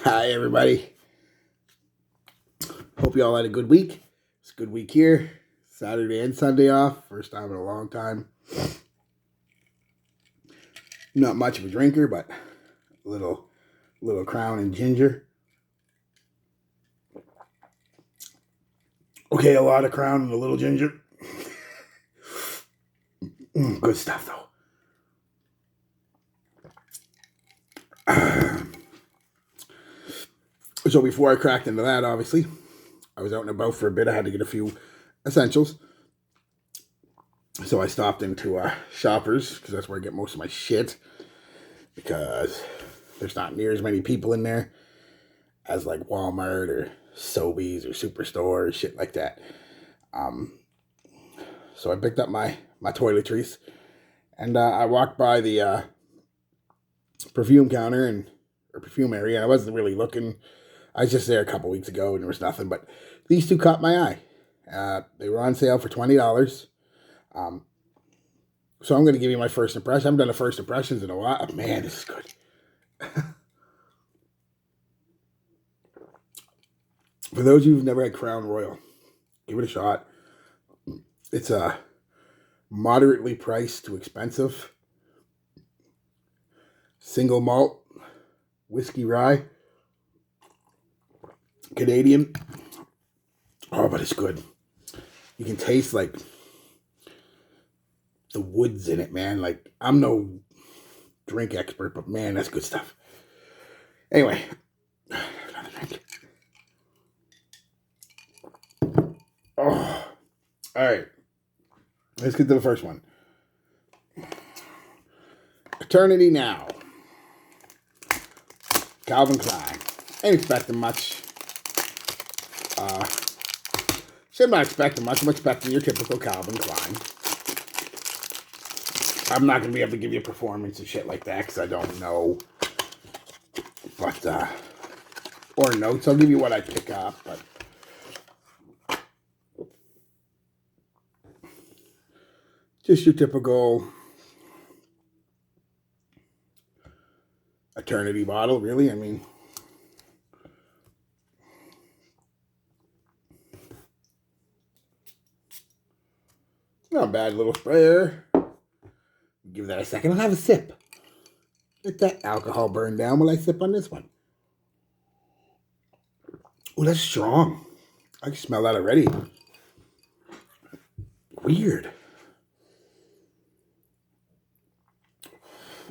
Hi, everybody. Hope you all had a good week. It's a good week here. Saturday and Sunday off. First time in a long time. Not much of a drinker, but a little Crown and ginger. Okay, a lot of Crown and a little ginger. Good stuff, though. So before I cracked into that, obviously, I was out and about for a bit. I had to get a few essentials. So I stopped into Shoppers, because that's where I get most of my shit. Because there's not near as many people in there as like Walmart or Sobeys or Superstore or shit like that. So I picked up my toiletries, and I walked by the perfume counter or perfume area. I wasn't really looking. I was just there a couple weeks ago and there was nothing, but these two caught my eye. They were on sale for $20. So I'm going to give you my first impression. I haven't done a first impressions in a while. Oh, man, this is good. For those of you who've never had Crown Royal, give it a shot. It's moderately priced to expensive. Single malt whiskey rye. Canadian. Oh, but it's good. You can taste like the woods in it, man. Like, I'm no drink expert, but man, that's good stuff. Anyway, another drink. Oh, all right. Let's get to the first one. Eternity Now. Calvin Klein. Ain't expecting much. I'm not expecting much. I'm expecting your typical Calvin Klein. I'm not going to be able to give you a performance and shit like that because I don't know. But, or notes. I'll give you what I pick up, but just your typical Eternity bottle, really. I mean, not a bad little sprayer. Give that a second. I'll have a sip. Let that alcohol burn down while I sip on this one. Oh, that's strong. I can smell that already. Weird.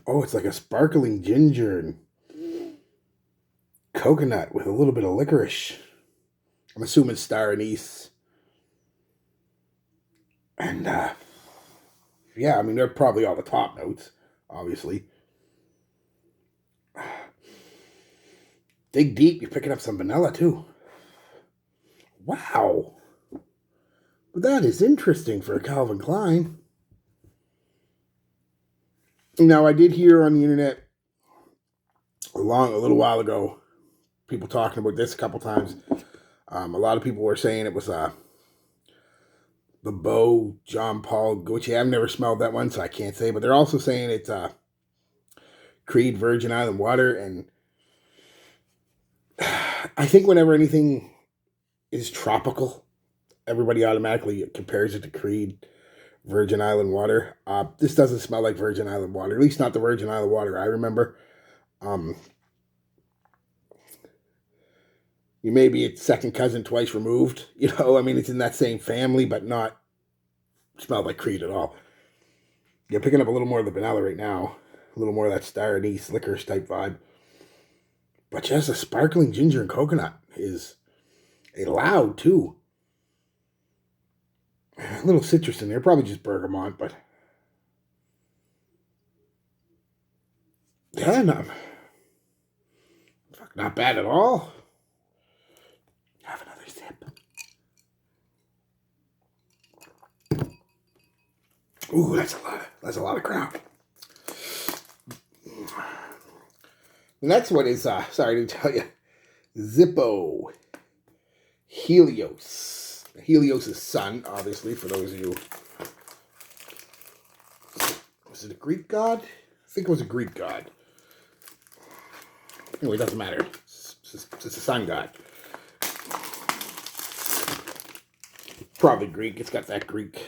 Oh, it's like a sparkling ginger and coconut with a little bit of licorice. I'm assuming star anise. And, yeah, I mean, they're probably all the top notes, obviously. Dig deep, you're picking up some vanilla, too. Wow. But that is interesting for a Calvin Klein. Now, I did hear on the internet a little while ago, people talking about this a couple times. A lot of people were saying it was the Beau John Paul Gaultier. I've never smelled that one, so I can't say. But they're also saying it's Creed Virgin Island Water. And I think whenever anything is tropical, everybody automatically compares it to Creed Virgin Island Water. This doesn't smell like Virgin Island Water, at least not the Virgin Island Water I remember. You may be its second cousin twice removed. You know, I mean, it's in that same family, but not smell like Creed at all. You're picking up a little more of the vanilla right now. A little more of that star anise licorice type vibe. But just a sparkling ginger and coconut is a loud too. A little citrus in there, probably just bergamot, but yeah, not bad at all. Have another sip. Ooh, that's a lot of Crown. The next one is sorry to tell you, Zippo Helios. Helios' son, obviously, for those of you. Was it a Greek god? I think it was a Greek god. Anyway, it doesn't matter. It's a sun god. Probably Greek. It's got that Greek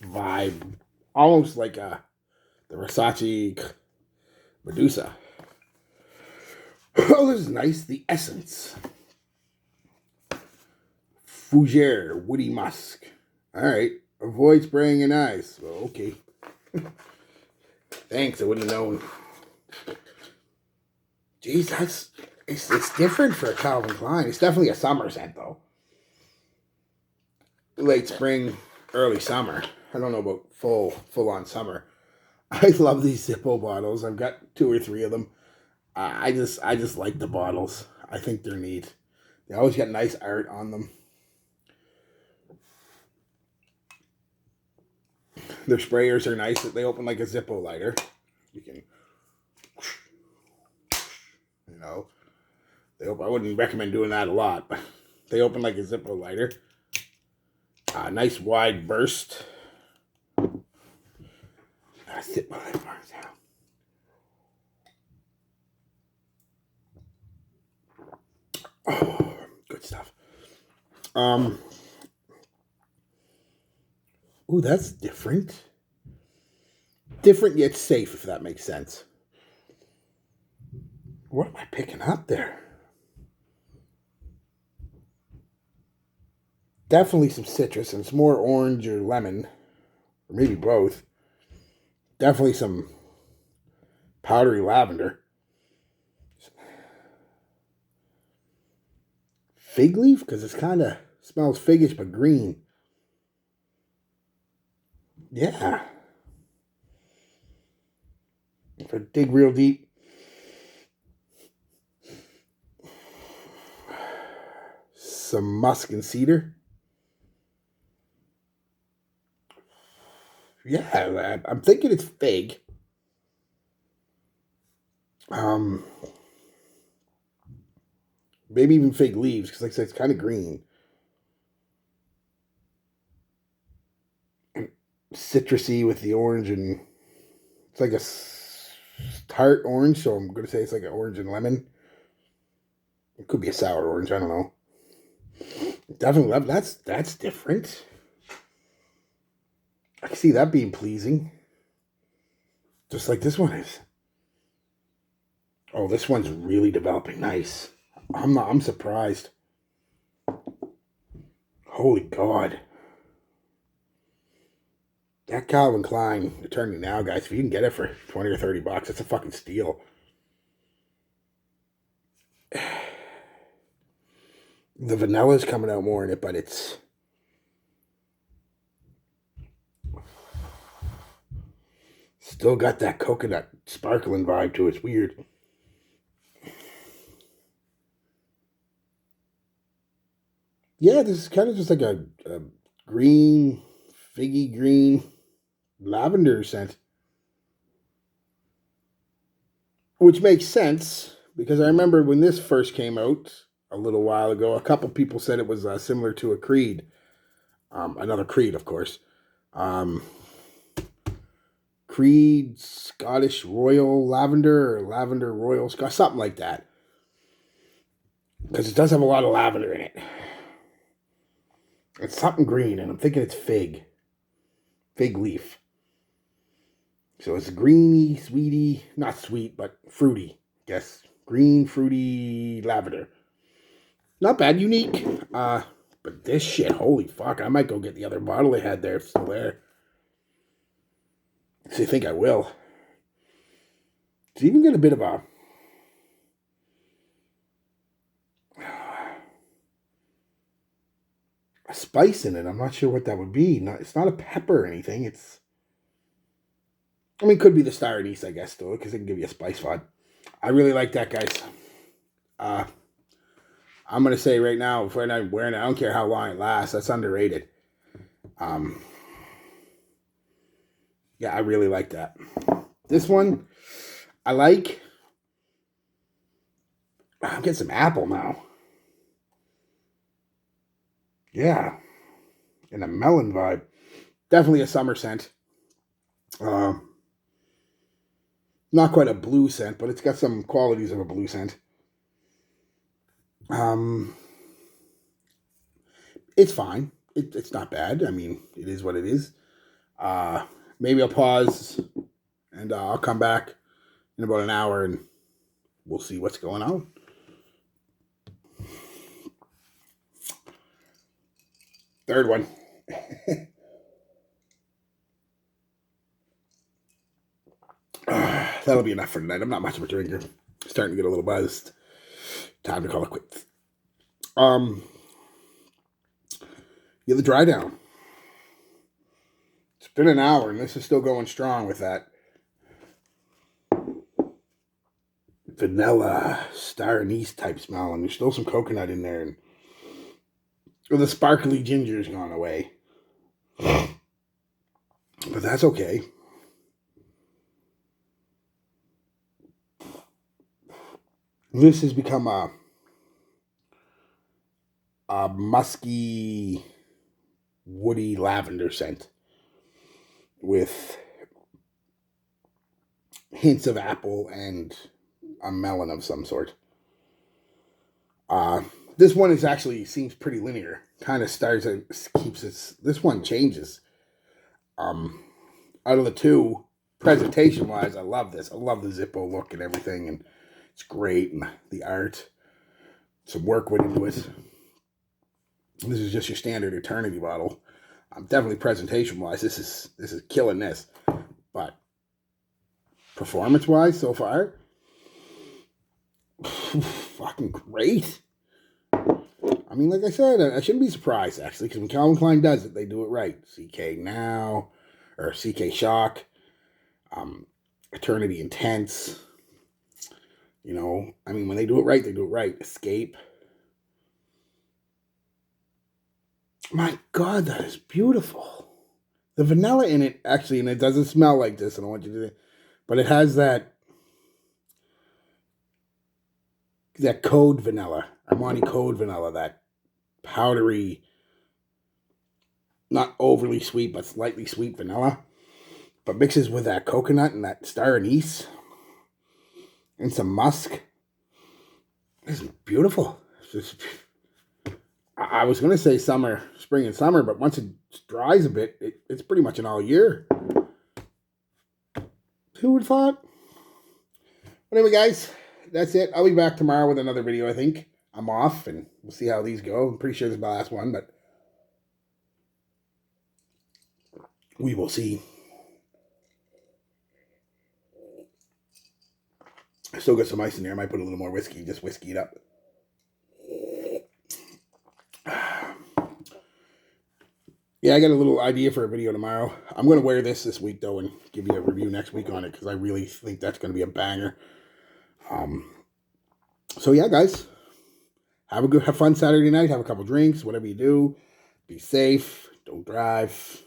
vibe. Almost like the Versace Medusa. Oh, this is nice. The Essence. Fougere, woody musk. Alright. Avoid spraying in eyes. Well, okay. Thanks, I wouldn't have known. Jeez, it's different for a Calvin Klein. It's definitely a summer scent, though. Late spring, early summer. I don't know about full on summer. I love these Zippo bottles. I've got 2 or 3 of them. I just like the bottles. I think they're neat. They always got nice art on them. Their sprayers are nice. They open like a Zippo lighter. You can, you know, they open. I wouldn't recommend doing that a lot, but they open like a Zippo lighter. Nice wide burst. Sit behind bars now. Oh, good stuff. Ooh, that's different. Different yet safe, if that makes sense. What am I picking up there? Definitely some citrus, and it's more orange or lemon, or maybe both. Definitely some powdery lavender. Fig leaf? Because it's kind of smells figgish but green. Yeah. If I dig real deep. Some musk and cedar. Yeah, I'm thinking it's fig. Maybe even fig leaves, because like I said, it's kind of green. Citrusy with the orange, and it's like a tart orange, so I'm going to say it's like an orange and lemon. It could be a sour orange, I don't know. Definitely love that's different. I can see that being pleasing. Just like this one is. Oh, this one's really developing nice. I'm surprised. Holy God. That Calvin Klein Eternity Now, guys, if you can get it for 20 or 30 bucks, that's a fucking steal. The vanilla's coming out more in it, but it's still got that coconut sparkling vibe to it. It's weird. Yeah, this is kind of just like a green, figgy green lavender scent. Which makes sense, because I remember when this first came out a little while ago, a couple people said it was similar to a Creed. Another Creed, of course. Creed Scottish Royal Lavender, or Lavender Royal Scotch, something like that. Because it does have a lot of lavender in it. It's something green, and I'm thinking it's fig. Fig leaf. So it's greeny, sweety, not sweet, but fruity. Yes, green, fruity lavender. Not bad, unique. But this shit, holy fuck, I might go get the other bottle they had there if it's still there. So I think I will. It's even got a bit of a spice in it. I'm not sure what that would be. It's not a pepper or anything. It could be the star anise, I guess, though, because it can give you a spice vibe. I really like that, guys. I'm going to say right now, if I'm wearing it, I don't care how long it lasts. That's underrated. Yeah, I really like that. This one, I like. I'm getting some apple now. Yeah. And a melon vibe. Definitely a summer scent. Not quite a blue scent, but it's got some qualities of a blue scent. Um, it's fine. It's not bad. I mean, it is what it is. Uh, Maybe I'll pause and I'll come back in about an hour and we'll see what's going on. Third one. That'll be enough for tonight. I'm not much of a drinker. Starting to get a little buzzed. Time to call it quits. Yeah, the dry down. It's been an hour and this is still going strong with that vanilla star anise type smell, and there's still some coconut in there, and the sparkly ginger's gone away. But that's okay. This has become a musky, woody lavender scent with hints of apple and a melon of some sort. This one is actually seems pretty linear. Kind of starts and keeps its. This one changes. Out of the two, presentation wise, I love this. I love the Zippo look and everything, and it's great, and the art. Some work went into it. This is just your standard Eternity bottle. Definitely presentation wise, this is killing this. But performance wise, so far, fucking great. I mean, like I said, I shouldn't be surprised actually, because when Calvin Klein does it, they do it right. CK Now, or CK Shock, Eternity Intense. You know, I mean, when they do it right, they do it right. Escape. My God, that is beautiful. The vanilla in it, actually, and it doesn't smell like this, and I want you to, but it has that code vanilla, Armani code vanilla, that powdery, not overly sweet, but slightly sweet vanilla, but mixes with that coconut and that star anise and some musk. It's beautiful. It's just, I was going to say summer, spring and summer, but once it dries a bit, it's pretty much an all year. Who would have thought? But anyway, guys, that's it. I'll be back tomorrow with another video, I think. I'm off, and we'll see how these go. I'm pretty sure this is my last one, but we will see. I still got some ice in there. I might put a little more whiskey, just whiskey it up. Yeah, I got a little idea for a video tomorrow. I'm going to wear this week, though, and give you a review next week on it, because I really think that's going to be a banger. So, yeah, guys, have fun Saturday night. Have a couple drinks, whatever you do. Be safe. Don't drive.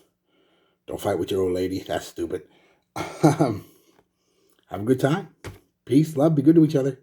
Don't fight with your old lady. That's stupid. Have a good time. Peace, love, be good to each other.